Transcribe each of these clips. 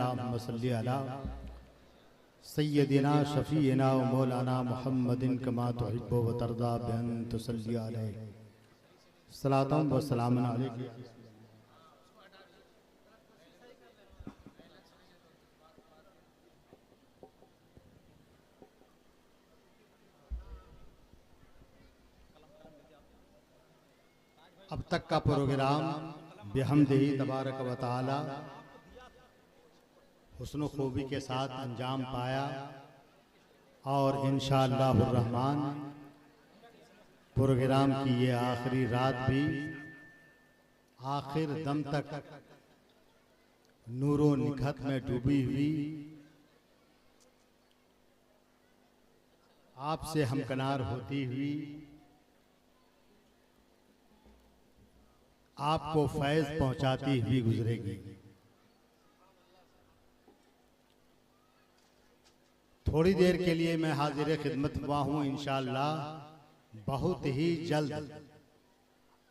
अल्लाहुम्मा सल्ली अला सय्यदिना शफीना व मौलाना मुहम्मदिन कमा तुहिब्बु व तर्दा बिअन तुसल्ली अलैहि सलातुन व सलामुन अलैहि। अब तक का प्रोग्राम बिहम्दिही तबारक व तआला हुस्न खूबी के साथ अंजाम पाया और इंशाअल्लाहुर रहमान प्रोग्राम की ये आखिरी रात भी आखिर दम तक नूरो निखत में डूबी हुई आपसे हमकनार होती हुई आपको फैज पहुंचाती हुई गुजरेगी। थोड़ी देर के लिए मैं हाजिर खिदमत हुआ हूं। इंशाअल्लाह बहुत ही जल्द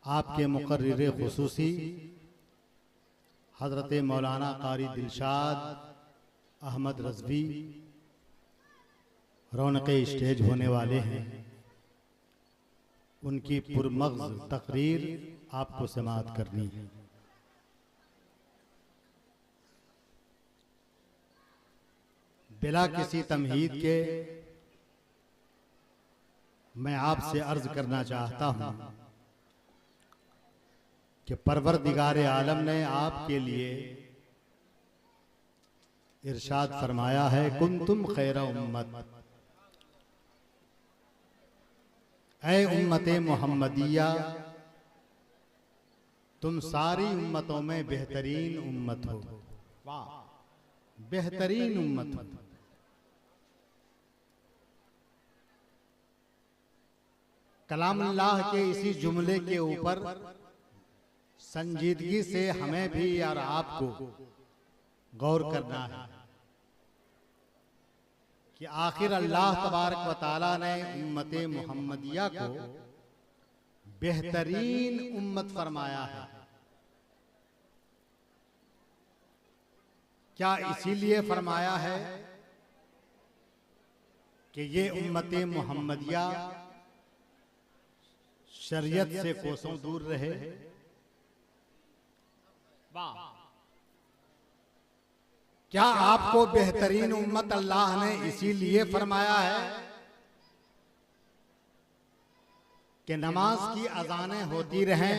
आपके मुकर्रिर खुसूसी हजरत मौलाना कारी दिलशाद अहमद रज़वी रौनक स्टेज होने वाले हैं। उनकी पुरमग़्ज़ तकरीर आपको समाअत करनी है। बिला किसी तमहीद के मैं आपसे अर्ज करना चाहता हूं कि परवरदिगारे आलम ने आपके लिए इरशाद फरमाया है, कुंतुम खैरा उम्मत, ऐ उम्मते मोहम्मदिया तुम सारी उम्मतों में बेहतरीन उम्मत हो। वाह, बेहतरीन उम्मत हो। कलामुल्लाह के इसी जुमले के ऊपर संजीदगी से हमें भी और आपको गौर करना है कि आखिर अल्लाह तबारक व तआला ने उम्मते मुहम्मदिया को बेहतरीन उम्मत फरमाया है। क्या इसीलिए फरमाया है कि ये उम्मते मुहम्मदिया शरीयत से कोसों दूर रहे? क्या आपको बेहतरीन उम्मत अल्लाह ने इसीलिए फरमाया है कि नमाज की अज़ानें होती रहें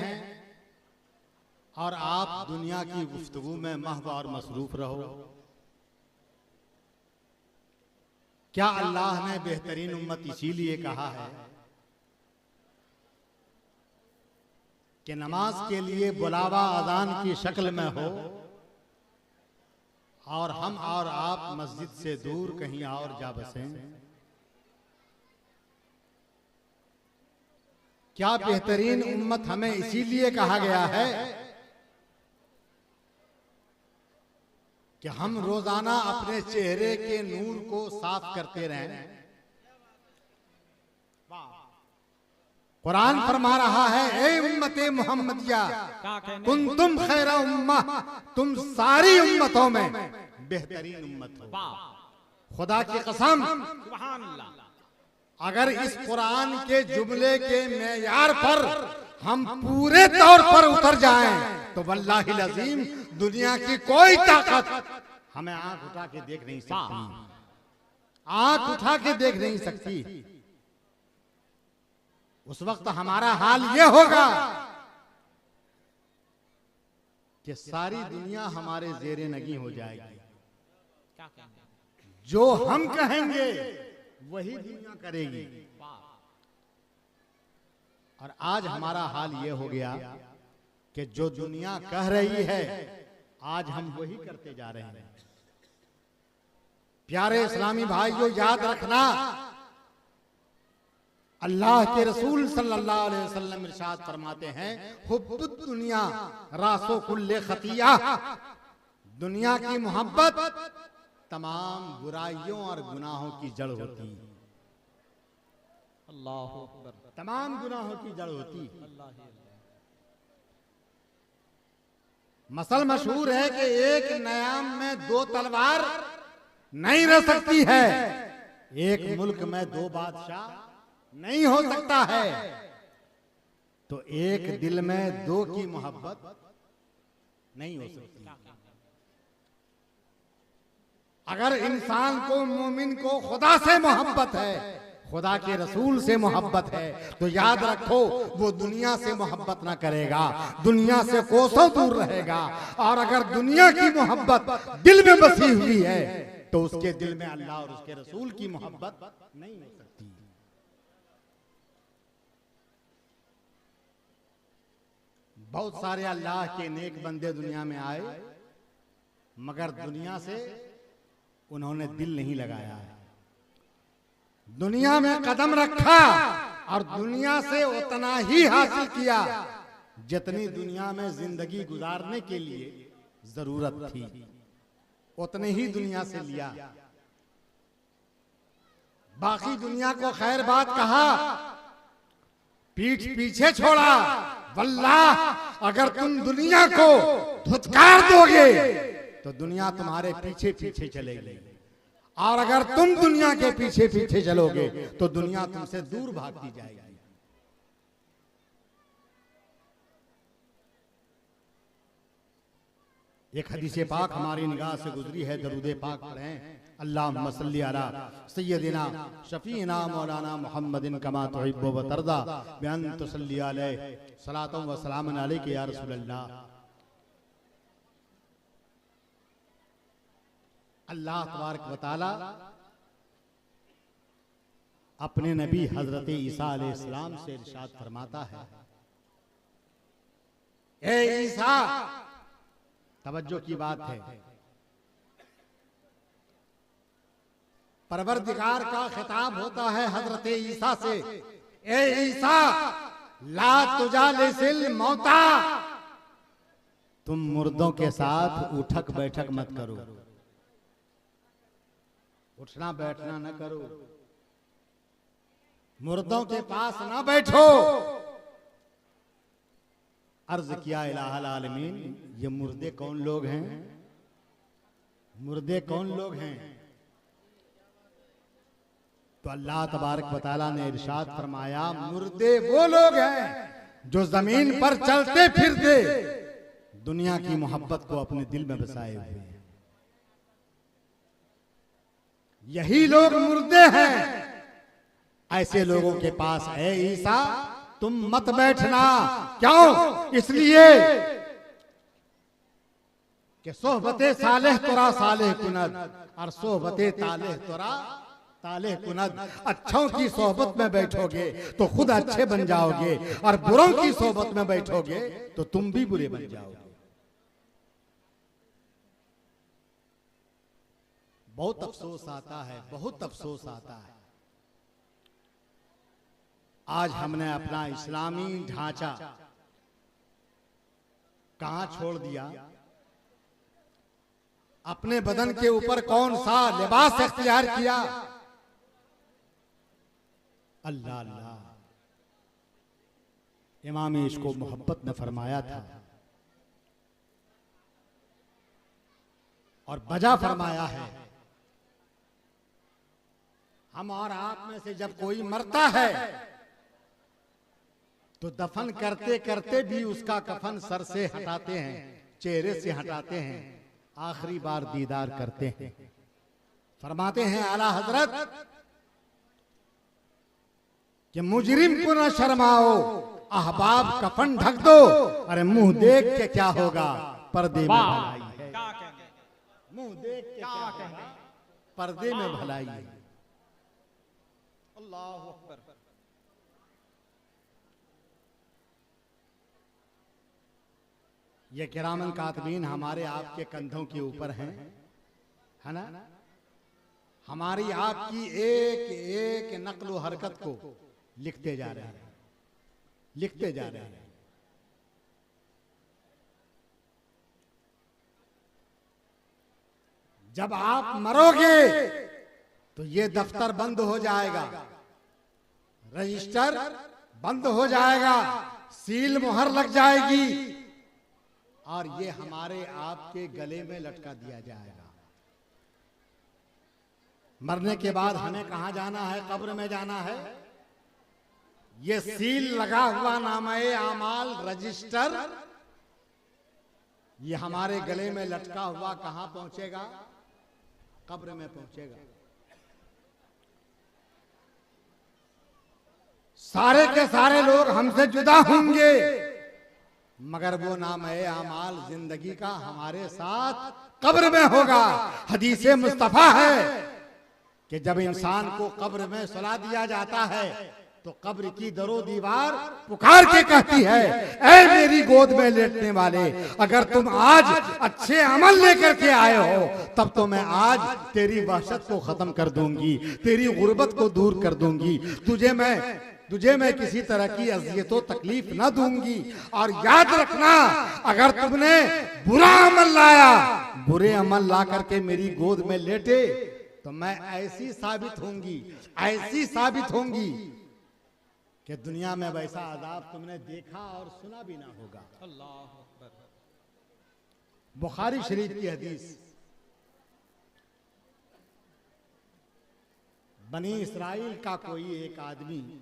और आप दुनिया की गुफ्तगू में महव और मसरूफ रहो? क्या अल्लाह ने बेहतरीन उम्मत इसीलिए कहा है कि नमाज के लिए बुलावा अज़ान की शक्ल में हो और हम और आप मस्जिद से दूर कहीं और जा बसें? क्या बेहतरीन उम्मत हमें इसीलिए कहा गया है कि हम रोजाना अपने चेहरे के नूर को साफ करते रहें? कुरान फरमा रहा है, ए उम्मते मुहम्मदिया कुंतुम खैरा उम्मा, तुम सारी उम्मतों में बेहतरीन उम्मत हो। खुदा की कसम, अगर इस कुरान के जुमले के मेयार पर हम पूरे तौर पर उतर जाएं तो वल्लाहिल अज़ीम दुनिया की कोई ताकत हमें आंख उठा के देख नहीं सकती। आंख उठा के देख नहीं सकती। उस वक्त हमारा हाल यह होगा कि सारी दुनिया हमारे जेरे नगी हो जाएगी। जो हम कहेंगे वही दुनिया करेगी। और आज हमारा हाल यह हो गया कि जो दुनिया कह रही है आज हम वही करते जा रहे हैं। प्यारे इस्लामी भाइयों, याद रखना, अल्लाह के रसूल सल्लल्लाहु अलैहि वसल्लम इरशाद फरमाते हैं, हुब्बुद दुनिया रासो कुल्ले खतिया, दुनिया की मोहब्बत तमाम बुराइयों और गुनाहों की जड़ होती है। अल्लाह अकबर, तमाम गुनाहों की जड़ होती है। मसल मशहूर है कि एक नयाम में दो तलवार नहीं रह सकती है, एक मुल्क में दो बादशाह नहीं हो सकता है, तो एक दिल में दो की मोहब्बत नहीं हो सकती। अगर इंसान को, मोमिन को खुदा से मोहब्बत है, खुदा के रसूल से मोहब्बत है, तो याद रखो वो दुनिया से मोहब्बत ना करेगा, दुनिया से कोसों दूर रहेगा। और अगर दुनिया की मोहब्बत दिल में बसी हुई है तो उसके दिल में अल्लाह और उसके रसूल की मोहब्बत नहीं हो सकती। बहुत सारे अल्लाह के नेक बंदे दुनिया में आए, मगर दुनिया से उन्होंने दिल नहीं लगाया है। दुनिया में कदम रखा और दुनिया से उतना ही हासिल किया जितनी दुनिया में जिंदगी गुजारने के लिए जरूरत थी, उतने ही दुनिया से लिया। बाकी दुनिया को खैर बात कहा, पीठ पीछे छोड़ा। वल्लाह अगर तुम दुनिया को धुतकार दोगे तो दुनिया तुम्हारे पीछे पीछे चलेगी, और अगर तुम दुनिया के पीछे पीछे चलोगे तो दुनिया तुमसे दूर भागती जाएगी। एक हदीस पाक हमारी निगाह से गुजरी है, दरूद पाक पढ़ें। अल्लाहुम्मा सल्ली अला सय्यदिना शफीना मौलाना मुहम्मदिन कमा तुहिब्बु व तर्दा बिअन तुसल्ली अलैहि सलातुन व सलामुन अलैका या रसूलल्लाह। अल्लाह तबारक व तआला अपने नबी हजरत ईसा अलैहिस्सलाम से इरशाद फरमाता है, ए ईसा, तवज्जो की बात है, परवरदिगार का खिताब होता है हजरत ईसा से, ए ईसा ला तुजालिसिल मौता, तुम मुर्दों के साथ उठक बैठक मत करो, उठना बैठना न करो, मुर्दों के पास ना बैठो। अर्ज किया इलाहल आलमीन, ये मुर्दे कौन लोग हैं? मुर्दे कौन लोग हैं? तो अल्लाह तबारक व तआला ने इरशाद फरमाया, मुर्दे वो लोग हैं जो जमीन पर चलते फिरते दुनिया की मोहब्बत को अपने दिल में बसाए हुए हैं। यही लोग मुर्दे हैं। ऐसे लोगों के पास है ईसा तुम मत बैठना। क्यों? इसलिए कि सोहबते सालेह तोरा सालेह कुनद और सोहबते तालेह तोरा तालेह कुनद। अच्छों की सोहबत में बैठोगे तो खुद अच्छे बन जाओगे, और बुरों की सोहबत में बैठोगे तो तुम भी बुरे बन जाओगे। बहुत अफसोस आता है, बहुत अफसोस आता है, आज हमने अपना इस्लामी ढांचा कहां छोड़ दिया। अपने बदन के ऊपर कौन सा लिबास इख्तियार किया। अल्लाह अल्लाह, इमाम इश्क़ो मोहब्बत ने फरमाया था और बजा फरमाया है, हम और आप में से जब कोई मरता है तो दफन करते करते भी उसका कफन सर से हटाते हैं, चेहरे से हटाते हैं, आखिरी बार दीदार करते हैं। फरमाते हैं आला हजरत कि मुजरिम को न शर्माओ, अहबाब कफन ढक दो। अरे मुंह देख के क्या होगा, पर्दे में भलाई है। मुंह देख के क्या होगा, पर्दे में भलाई है। अल्लाहु अकबर। ये किरामन कातबीन हमारे आपके कंधों के ऊपर हैं, है ना। हमारी आपकी एक एक नक्ल हरकत को लिखते जा रहे हैं, लिखते जा रहे हैं। जब आप मरोगे तो ये दफ्तर बंद हो जाएगा, रजिस्टर बंद हो जाएगा, सील मुहर लग जाएगी, और ये हमारे आपके गले में लटका दिया जाएगा। मरने के बाद हमें कहां जाना है? कब्र में जाना है। ये सील लगा हुआ नामे आमाल रजिस्टर, ये हमारे गले में लटका हुआ कहां पहुंचेगा? कब्र में पहुंचेगा। सारे के सारे लोग हमसे जुदा होंगे, मगर वो नामे आमाल जिंदगी का हमारे साथ कब्र में होगा। हदीसे मुस्तफा है कि जब इंसान को कब्र में सुला दिया जाता है तो कब्र की दरो दीवार पुकार के कहती है, ऐ मेरी गोद में लेटने वाले, अगर तुम आज अच्छे अमल लेकर के आए हो तब तो मैं आज तेरी वहशत को खत्म कर दूंगी, तेरी गुर्बत को दूर कर दूंगी, तुझे मैं किसी तरह की अजियत व तकलीफ न दूंगी। और याद रखना, अगर तुमने बुरा अमल लाया, बुरे अमल ला करके मेरी गोद में लेटे तो मैं ऐसी साबित होंगी कि दुनिया में वैसा अजाब तुमने देखा और सुना भी ना होगा। अल्लाह अकबर। बुखारी शरीफ की हदीस। बनी इस्राइल का कोई एक आदमी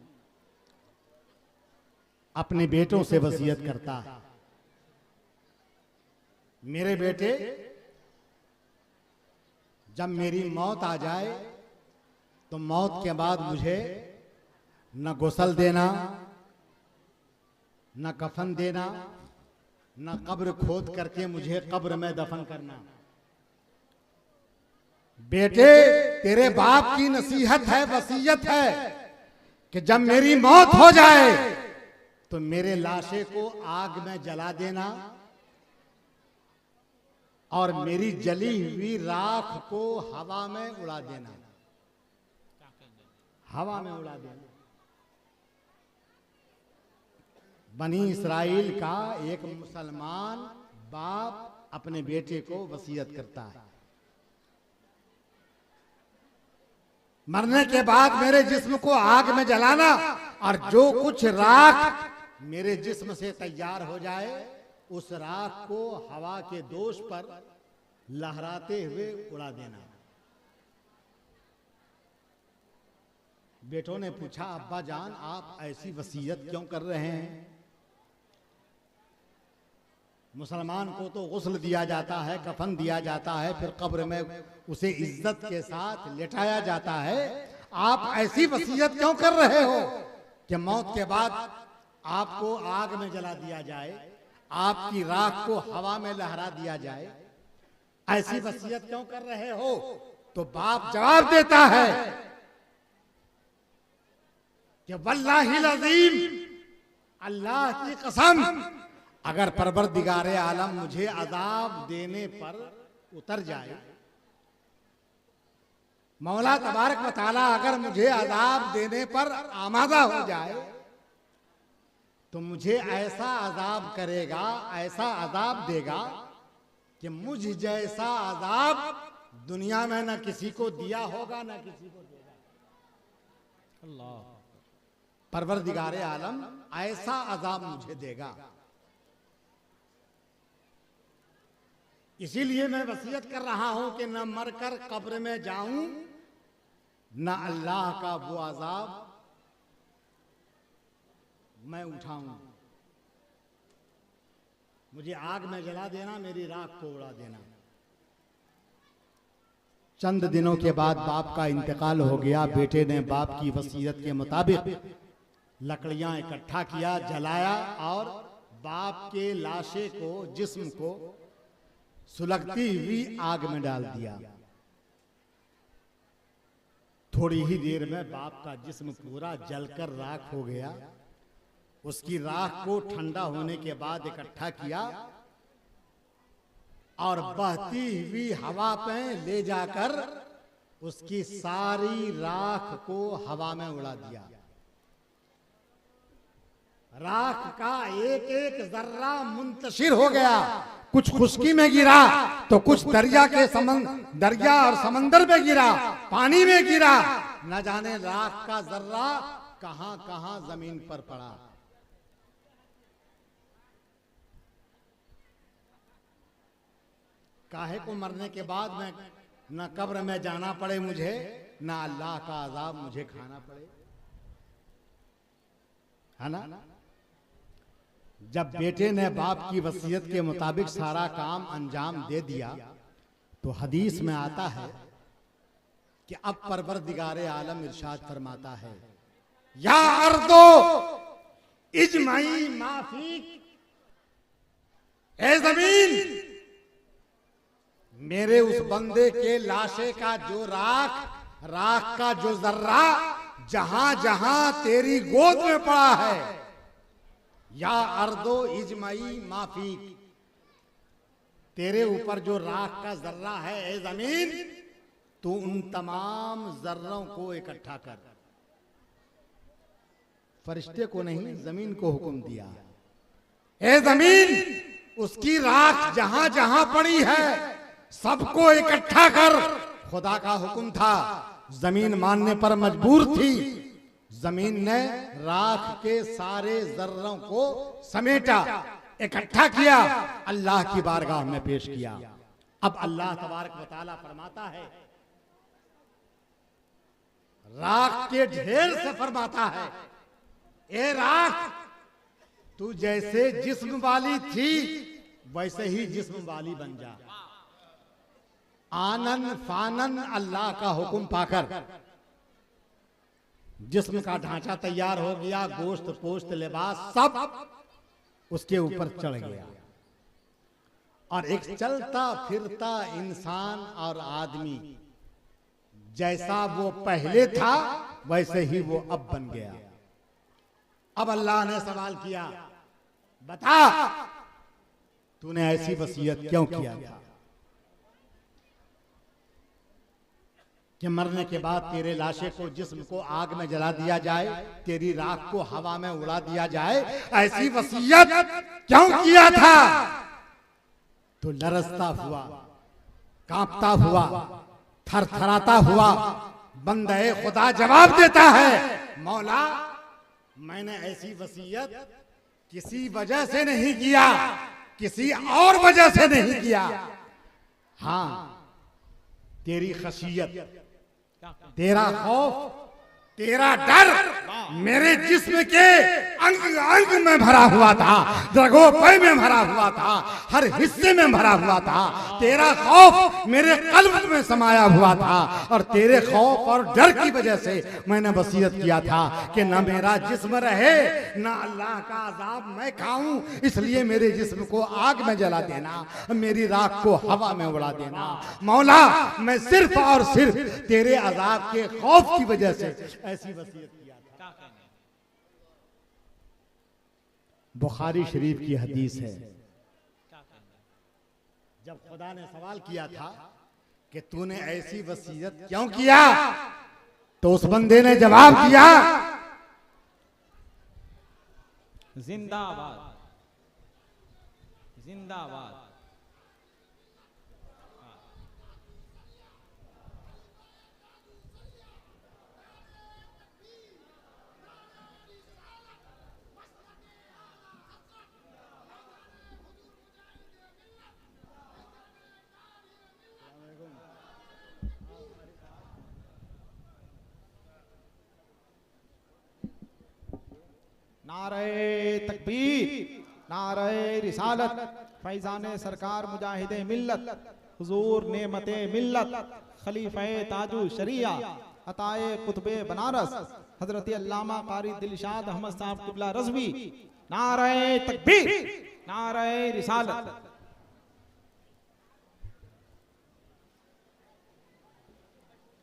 अपने बेटों से वसीयत करता है, मेरे बेटे, जब मेरी मौत आ जाए तो मौत के बाद मुझे न गुस्ल देना, न कफन देना, न कब्र खोद करके मुझे कब्र में दफन करना। बेटे, तेरे बाप की नसीहत है, वसीयत है कि जब मेरी मौत हो जाए तो मेरे लाशे को आग में जला देना और मेरी जली हुई राख को हवा में उड़ा देना, हवा में उड़ा देना। बनी इस्राइल का एक मुसलमान बाप अपने बेटे को वसीयत करता है, मरने के बाद मेरे जिस्म को आग में जलाना और जो कुछ राख मेरे जिस्म से तैयार हो जाए उस राख को हवा के दोष पर लहराते हुए उड़ा देना। बेटों ने पूछा, अब्बा जान आप ऐसी वसीयत क्यों कर रहे हैं? मुसलमान को तो गुस्ल दिया जाता है, कफन दिया जाता है, फिर कब्र में उसे इज्जत के साथ लेटाया जाता है। आप ऐसी वसीयत क्यों कर रहे हो कि मौत के बाद आपको आग में जला दिया जाए, आपकी राख को हवा में लहरा दिया जाए? ऐसी वसीयत क्यों कर रहे हो? तो बाप जवाब देता है कि वल्लाहिल अज़ीम, अल्लाह की कसम, अगर परवरदिगारे आलम मुझे अजाब देने पर उतर जाए, मौला तबारक व तआला अगर मुझे अजाब देने पर आमादा हो जाए तो मुझे ऐसा अजाब करेगा, ऐसा अजाब देगा कि मुझ जैसा अजाब दुनिया में न किसी को दिया होगा न किसी को देगा। अल्लाह, परवरदिगारे आलम ऐसा अजाब मुझे देगा। इसीलिए मैं वसीयत कर रहा हूं कि न मरकर कब्र में जाऊं, न अल्लाह का वो अजाब मैं उठाऊं। मुझे आग में जला देना, मेरी राख को उड़ा देना। चंद दिनों के बाद बाप का इंतकाल हो गया। बेटे ने बाप की वसीयत के मुताबिक लकड़ियां इकट्ठा किया, जलाया और बाप के लाशे को, जिस्म को सुलगती हुई आग में डाल दिया। थोड़ी ही देर में बाप का जिस्म पूरा जलकर राख हो गया। उसकी राख को ठंडा होने के बाद इकट्ठा किया और बहती हुई हवा पे ले जाकर उसकी सारी राख को हवा में उड़ा दिया। राख का एक एक जर्रा मुंतशिर हो गया। कुछ खुशकी में गिरा तो कुछ दरिया और समंदर में गिरा, पानी में गिरा। न जाने राख का जर्रा कहां कहां जमीन पर पड़ा। काहे को मरने के बाद मैं न कब्र में जाना पड़े मुझे, न अल्लाह का अजाब मुझे खाना पड़े, है ना। जब बेटे ने बाप की वसीयत के मुताबिक सारा काम अंजाम दे दिया तो हदीस में आता है कि अब परवरदिगारे आलम इरशाद फरमाता है, या अर्दो इजमाई माफी, ए जमीन मेरे उस बंदे के लाशे का जो राख का जो जर्रा जहां जहां तेरी गोद में पड़ा है, या अर्दो इजमाई माफी, तेरे ऊपर जो राख का जर्रा है ए जमीन, तू उन तमाम जर्रों को इकट्ठा कर। फरिश्ते को नहीं, जमीन को हुक्म दिया, ए जमीन उसकी राख जहां जहां पड़ी है सबको इकट्ठा कर। खुदा का हुक्म था, जमीन मानने पर मजबूर थी। जमीन ने राख के सारे जर्रों को समेटा, इकट्ठा किया, अल्लाह की बारगाह में पेश किया। अब अल्लाह तबारक व तआला फरमाता है, राख के ढेर से फरमाता है, ए राख तू जैसे जिस्म वाली थी वैसे ही जिस्म वाली बन जा। आनन फानन अल्लाह का हुक्म पाकर जिस्म का ढांचा तैयार हो गया, गोश्त पोश्त लिबास सब उसके ऊपर चढ़ गया, और एक चलता फिरता इंसान और आदमी जैसा वो पहले था वैसे ही वो अब बन गया। अब अल्लाह ने सवाल किया, बता तूने ऐसी वसीयत क्यों किया था कि मरने के बाद तेरे लाशे को, जिस्म को आग में जला दिया जाए, तेरी राख को हवा में उड़ा दिया जाए, ऐसी वसीयत क्यों किया था? तो लरजता हुआ, कांपता हुआ, थरथराता हुआ बंदे खुदा जवाब देता है, मौला मैंने ऐसी वसीयत किसी वजह से नहीं किया, किसी और वजह से नहीं किया। हाँ, तेरी खशियत, तेरा खौफ, तेरा डर मेरे जिस्म के अंग अंग में भरा हुआ था, रगों पे में भरा हुआ था, हर हिस्से में भरा हुआ था। तेरा खौफ मेरे कल्ब में समाया हुआ था, और तेरे खौफ और डर की वजह से मैंने वसीयत किया था कि ना मेरा जिस्म रहे, ना अल्लाह का अजाब मैं खाऊं, इसलिए मेरे जिस्म को आग में जला देना, मेरी राख को हवा में उड़ा देना। मौला मैं सिर्फ और सिर्फ तेरे अजाब के खौफ की वजह से ऐसी वसीयत किया था। बुखारी शरीफ की हदीस है, जब खुदा ने सवाल किया था कि तूने ऐसी वसीयत क्यों किया, तो उस बंदे ने जवाब दिया, जिंदाबाद जिंदाबाद। नारे तकबीर, नारे रिसालत, फैजाने सरकार मुजाहिदे मिल्लत, हुजूर नेमते मिल्लत, खलीफे ताजु शरिया, अताए कुतबे बनारस, हजरत अल्लामा कारी दिलशाद अहमद साहब किबला रज़वी। नारे तकबीर, नारे रिसालत।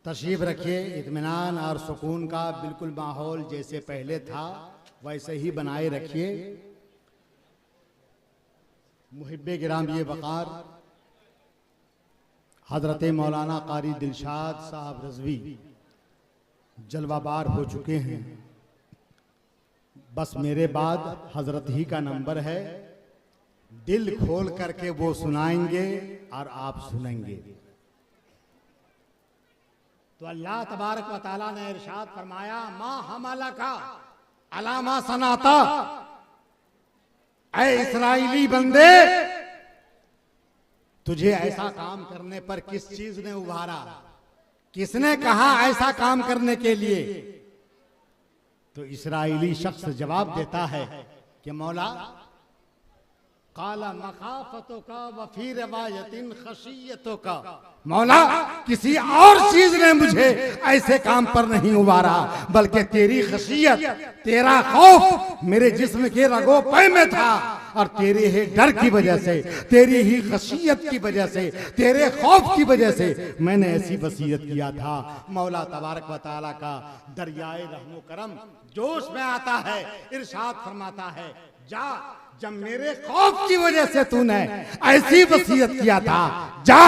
तशरीफ रखिए। इत्मीनान और सुकून का बिल्कुल माहौल जैसे पहले था वैसे ही बनाए रखिए। मुहिब्बे गिराम ये वक़ार हजरत मौलाना कारी दिलशाद साहब रज़वी जलवाबार हो चुके हैं। बस मेरे बाद हजरत ही का नंबर है, दिल खोल करके वो सुनाएंगे और आप सुनेंगे। तो अल्लाह तबारक व तआला ने इरशाद फरमाया, मा हमला का अलामा सनाता, ऐ इस्राइली बंदे तुझे ऐसा काम करने पर किस चीज ने उभारा, किसने कहा ऐसा काम करने के लिए? तो इस्राएली शख्स जवाब देता है कि मौला, काला मखाफतों का वफी रवायतिन खशियतों का, मौला किसी और चीज ने मुझे ऐसे काम पर नहीं उबारा, बल्कि तेरी खशियत, तेरा खौफ मेरे जिस्म के रगो पे में था, और तेरे ही डर की वजह से, तेरी ही खशियत की वजह से, तेरे खौफ की वजह से मैंने ऐसी वसीयत किया था। मौला तबारक व तआला का दरियाए रहमो करम जोश में आता है, इरशाद फरमाता है, जा, जब मेरे खौफ की वजह से तूने ऐसी वसीयत किया था, जा,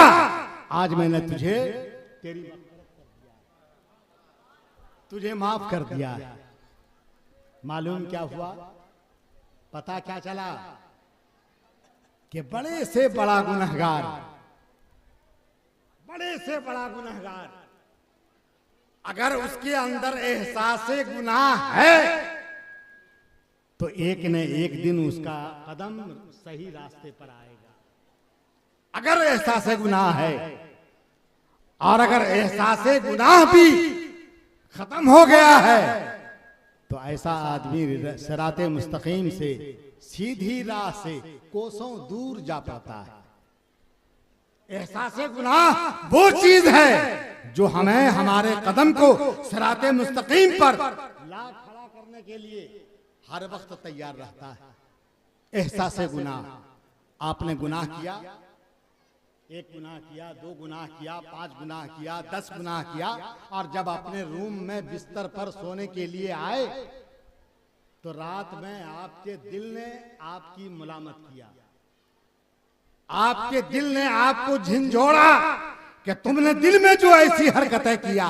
आज मैंने तुझे तेरी तुझे माफ कर दिया है। मालूम क्या हुआ? पता क्या चला कि बड़े से बड़ा गुनहगार, बड़े से बड़ा गुनहगार, अगर उसके अंदर एहसास गुनाह है तो एक न एक दिन उसका कदम सही रास्ते पर आएगा। अगर एहसास गुनाह है, और अगर एहसास गुनाह भी खत्म हो गया है, तो ऐसा आदमी सिराते मुस्तकीम से, सीधी राह से कोसों दूर जा पाता है। एहसास गुनाह वो चीज है जो हमें, हमारे कदम को सिराते मुस्तकीम पर ला खड़ा करने के लिए हर वक्त तैयार रहता है। एहसास गुनाह, आपने गुनाह किया, एक गुनाह किया, दो गुनाह किया, 5 गुनाह किया, 10 गुनाह किया, और जब अपने रूम में बिस्तर पर सोने के लिए आए तो रात में आपके दिल ने आपकी मुलामत किया, आपके दिल ने आपको झिंझोड़ा कि तुमने दिल में जो ऐसी हरकतें किया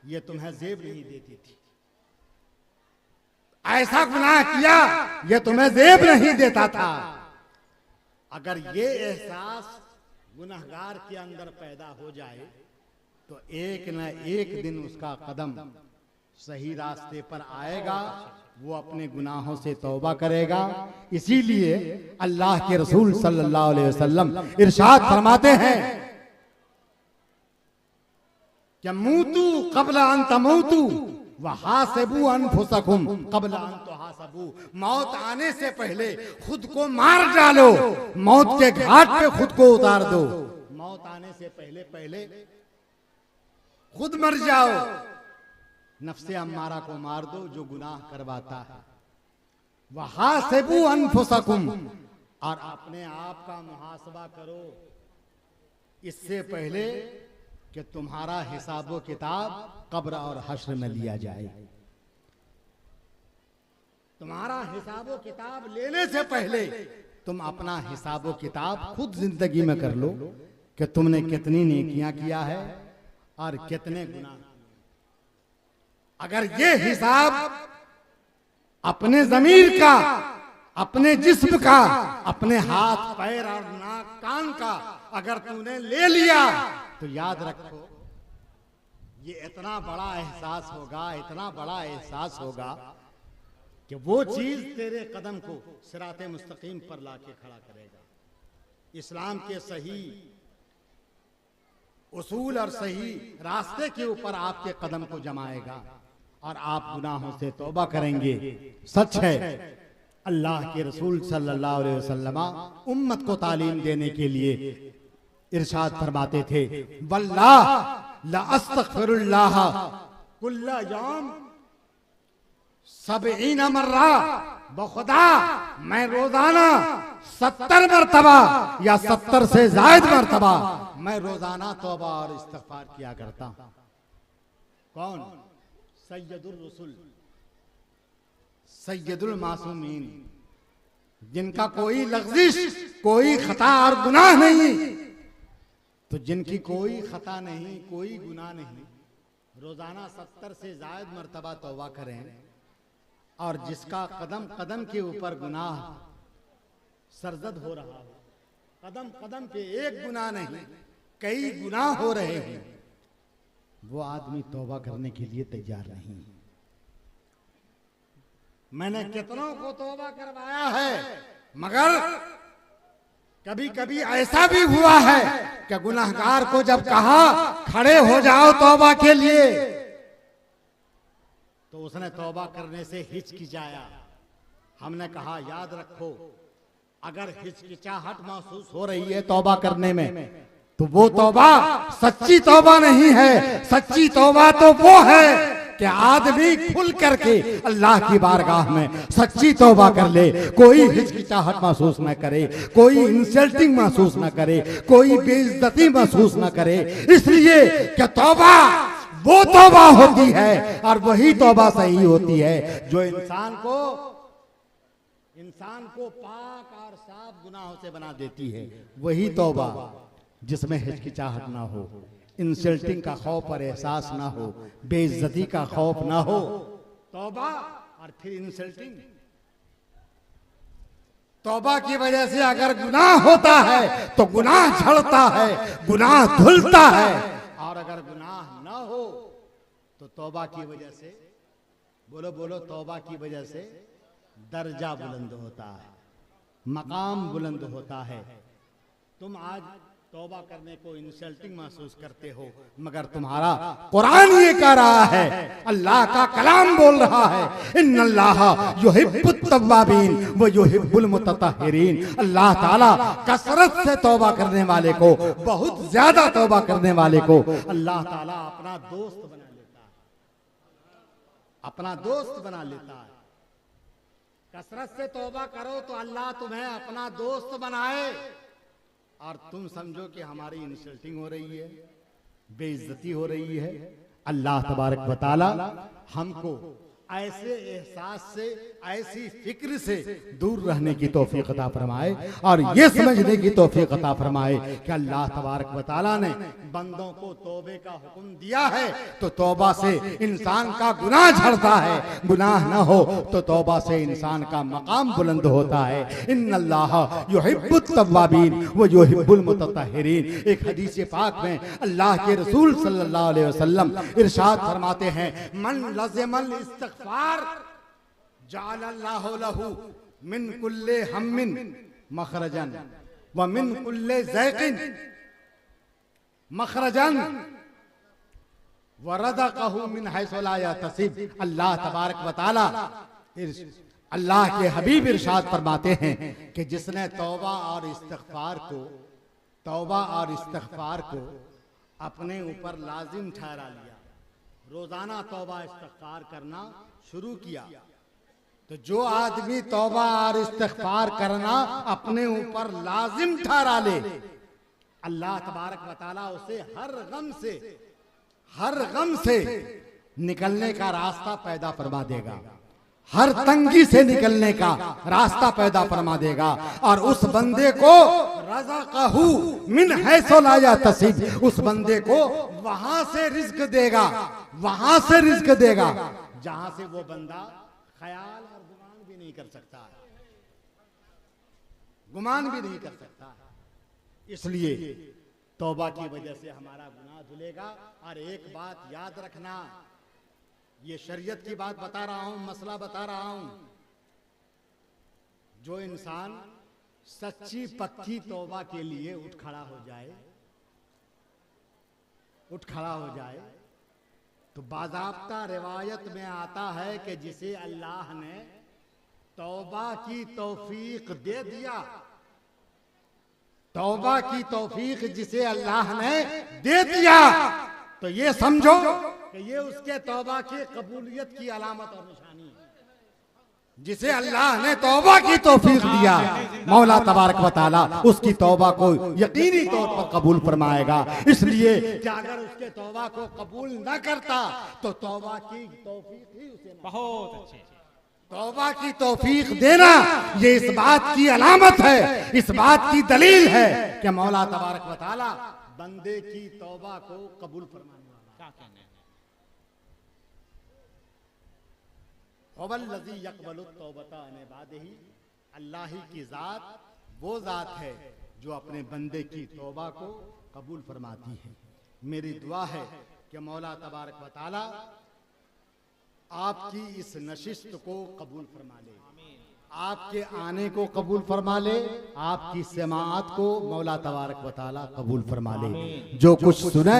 ये तुम्हें जेब नहीं देती थी, ऐसा गुनाह किया ये तुम्हें जेब नहीं देता था। अगर ये एहसास गुनहगार के अंदर पैदा हो जाए तो एक न एक दिन उसका कदम सही रास्ते पर आएगा, वो अपने गुनाहों से तौबा करेगा। इसीलिए अल्लाह के रसूल सल्लल्लाहु अलैहि वसल्लम इरशाद फरमाते हैं कि मूतू क़ब्ल अन तमूतू वहासिबू अनफुसकुम क़ब्ल अन तुहासबू, मौत आने से पहले खुद को मार डालो, मौत के घाट पे खुद को उतार दो। मौत आने से पहले पहले खुद मर जाओ, नफ्से अम्मारा को मार दो जो गुनाह करवाता है। वहासिबू अनफुसकुम, और अपने आप का मुहासबा करो इससे पहले कि तुम्हारा हिसाबो किताब कब्र और हश्र में लिया जाए। तुम्हारा हिसाबो किताब लेने से पहले तुम अपना हिसाबो किताब खुद जिंदगी में कर लो कि तुमने कितनी नेकियां किया है और कितने गुनाह। अगर ये हिसाब अपने ज़मीर का, अपने जिस्म का, अपने हाथ पैर और नाक कान का अगर तूने ले लिया तो याद रखो ये इतना बड़ा एहसास होगा, इतना बड़ा एहसास होगा कि वो चीज तेरे कदम को सिराते मुस्तकीम पर लाके खड़ा करेगा, इस्लाम के सही उसूल और सही रास्ते के ऊपर आपके कदम को जमाएगा और आप गुनाहों से तौबा करेंगे। सच है, अल्लाह के रसूल सल्लल्लाहु अलैहि वसल्लम उम्मत को तालीम देने के लिए इरशाद फरमाते थे, वल्लाह ला अस्तगफिरुल्लाह कुल्ला यौम 70 मर्रा, बखुदा मैं रोजाना 70 मरतबा या 70 से ज्यादा मरतबा मैं रोजाना तौबा और इस्तिगफार किया करता हूं। कौन? सैयदुल रसूल, सैयदुल मासूमीन, जिनका कोई लग़्ज़िश, कोई खता और गुनाह नहीं, तो जिनकी कोई खता नहीं, कोई गुनाह नहीं, रोजाना 70 से ज्यादा मरतबा तौबा करें, और जिसका कदम कदम के ऊपर गुनाह सरजद हो रहा हो, कदम कदम पे एक गुनाह नहीं कई गुनाह हो रहे हैं, वो आदमी तौबा करने के लिए तैयार नहीं। मैंने कितनों को तौबा करवाया है, मगर कभी कभी ऐसा भी हुआ है कि गुनाहगार को जब कहा खड़े हो जाओ तौबा के लिए, तो उसने तौबा करने से हिचकिचाया। हमने कहा याद रखो, अगर हिचकिचाहट महसूस हो रही है तौबा करने में, तो वो तौबा सच्ची तौबा नहीं है। सच्ची तौबा तो वो है कि आदमी खुल करके अल्लाह की बारगाह में सच्ची तौबा कर ले, कोई हिचकिचाहट महसूस न करे, कोई इंसल्टिंग महसूस न करे, कोई बेइज्जती महसूस न करे। इसलिए कि तौबा वो तौबा होती है और वही तौबा सही होती है जो इंसान को पाक और साफ गुनाहों से बना देती है। वही तौबा जिसमें हिचकिचाहट ना हो, इंसल्टिंग का खौफ और एहसास ना हो, बेइज्जती का खौफ ना हो। तौबा और फिर इंसल्टिंग, तौबा की वजह से अगर गुनाह होता है तो गुनाह झड़ता है, गुनाह धुलता है, और अगर गुनाह ना हो तो तौबा की वजह से, बोलो बोलो, तौबा की वजह से दर्जा बुलंद होता है, मकाम बुलंद होता है। तुम आज तौबा करने को इंसल्टिंग महसूस करते हो, मगर तुम्हारा कुरान ये कह रहा है, अल्लाह का कलाम बोल रहा है, इन्नल्लाह युहिब्बुत तव्वाबीन व युहिब्बुल मुतत्तहिरीन। अल्लाह ताला कसरत से तौबा करने वाले को, बहुत ज्यादा तौबा करने वाले को अल्लाह ताला अपना दोस्त बना लेता है, अपना दोस्त बना लेता है। कसरत से तौबा करो तो अल्लाह तुम्हें अपना दोस्त बनाए, और तुम समझो कि हमारी इंसल्टिंग हो रही है, बेइज्जती हो रही है। अल्लाह तबारक व तआला हमको ऐसे एहसास से, ऐसी फिक्र से दूर रहने की तौफीक अता फरमाए, और ये समझने की तौफीक अता फरमाए कि अल्लाह तबारक व तआला ने बंदों को तौबे का हुक्म दिया है, तो तौबा से इंसान का गुनाह झड़ता है, गुनाह न हो तो तौबा से इंसान का मकाम बुलंद होता है। इन्नल्लाह युहिब्बुत तव्वाबीन व युहिब्बुल मुतत्तहिरीन। एक हदीस पाक में अल्लाह के रसूल सल्लल्लाहु अलैहि वसल्लम इरशाद फरमाते हैं, मन लज़िमल इस्तिग़फ़ार जअलल्लाहु लहू मिन कुल्ले हम्मिन मखरजन व मिन कुल्ले ज़ैक़िन मखरजन वरज़क़हु मिन हैसु ला यहतसिब। अल्लाह तबारक व तआला, अल्लाह के हबीब इरशाद फरमाते हैं कि जिसने तौबा और इस्तिग़फ़ार को अपने ऊपर लाजिम ठहरा लिया, रोजाना तौबा इस्तिग़फ़ार करना शुरू किया, तो जो आदमी तौबा और इस्तिग़फ़ार करना अपने ऊपर लाजिम ठहरा ले, अल्लाह तबारक व तआला उसे हर गम से निकलने का रास्ता पैदा फरमा देगा, हर तंगी से निकलने का रास्ता पैदा फरमा देगा, और उस बंदे को रज़क़हु मिन हैसु ला यहतसिब, उस बंदे को वहां से रिज़्क़ देगा, वहां से रिज़्क़ देगा जहां से वो बंदा ख्याल और गुमान भी नहीं कर सकता है, गुमान भी नहीं कर सकता है। इसलिए तौबा की वजह से हमारा गुनाह धुलेगा। और एक बात याद रखना, ये शरीयत की बात बता रहा हूं, मसला बता रहा हूं, जो इंसान सच्ची पक्की तौबा के लिए उठ खड़ा हो जाए तो बाज़ाब्ता रिवायत में आता है कि जिसे अल्लाह ने तौबा की तौफीक दे दिया, तौबा की तौफीक जिसे अल्लाह ने दे दिया, तो ये समझो कि ये उसके तौबा की कबूलियत की अलामत और निशानी है। जिसे अल्लाह ने तौबा की तौफीक दिया, मौला तबारक व तआला उसकी तौबा को यकीनी तौर पर कबूल फरमाएगा। इसलिए कि अगर उसके तौबा को कबूल न करता तो तौबा की तौफीक ही उसे बहुत अच्छे। तौबा की तौफीक देना ये इस बात की अलामत है, इस बात की दलील है कि मौला तबारक व तआला बंदे की तौबा को कबूल फरमाने वाला। क्या कहने वल्लज़ी यक़बलु तौबता अन इबादिही, अल्लाह ही की ज़ात वो ज़ात है जो अपने बंदे की तौबा को कबूल फरमाती है। मेरी दुआ है कि मौला तबारक व तआला आपकी इस नशिस्त को कबूल फरमा ले, आपके आने को कबूल फरमा ले, आपकी समाअत को मौला तबारक व तआला कबूल फरमा ले। जो कुछ सुने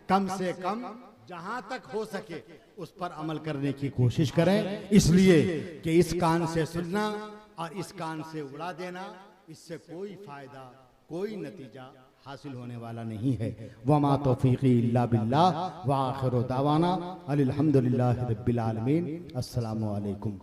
कम से कम जहां तक हो सके उस पर अमल करने की कोशिश करें, इसलिए कि इस कान से सुनना और इस कान से उड़ा देना, इससे कोई फायदा कोई नतीजा हासिल होने वाला नहीं है। वमा तौफीकी इल्ला बिल्लाह व आखिरु दावाना अनिल हम्दुलिल्लाहि रब्बिल आलमीन। अस्सलामु अलैकुम।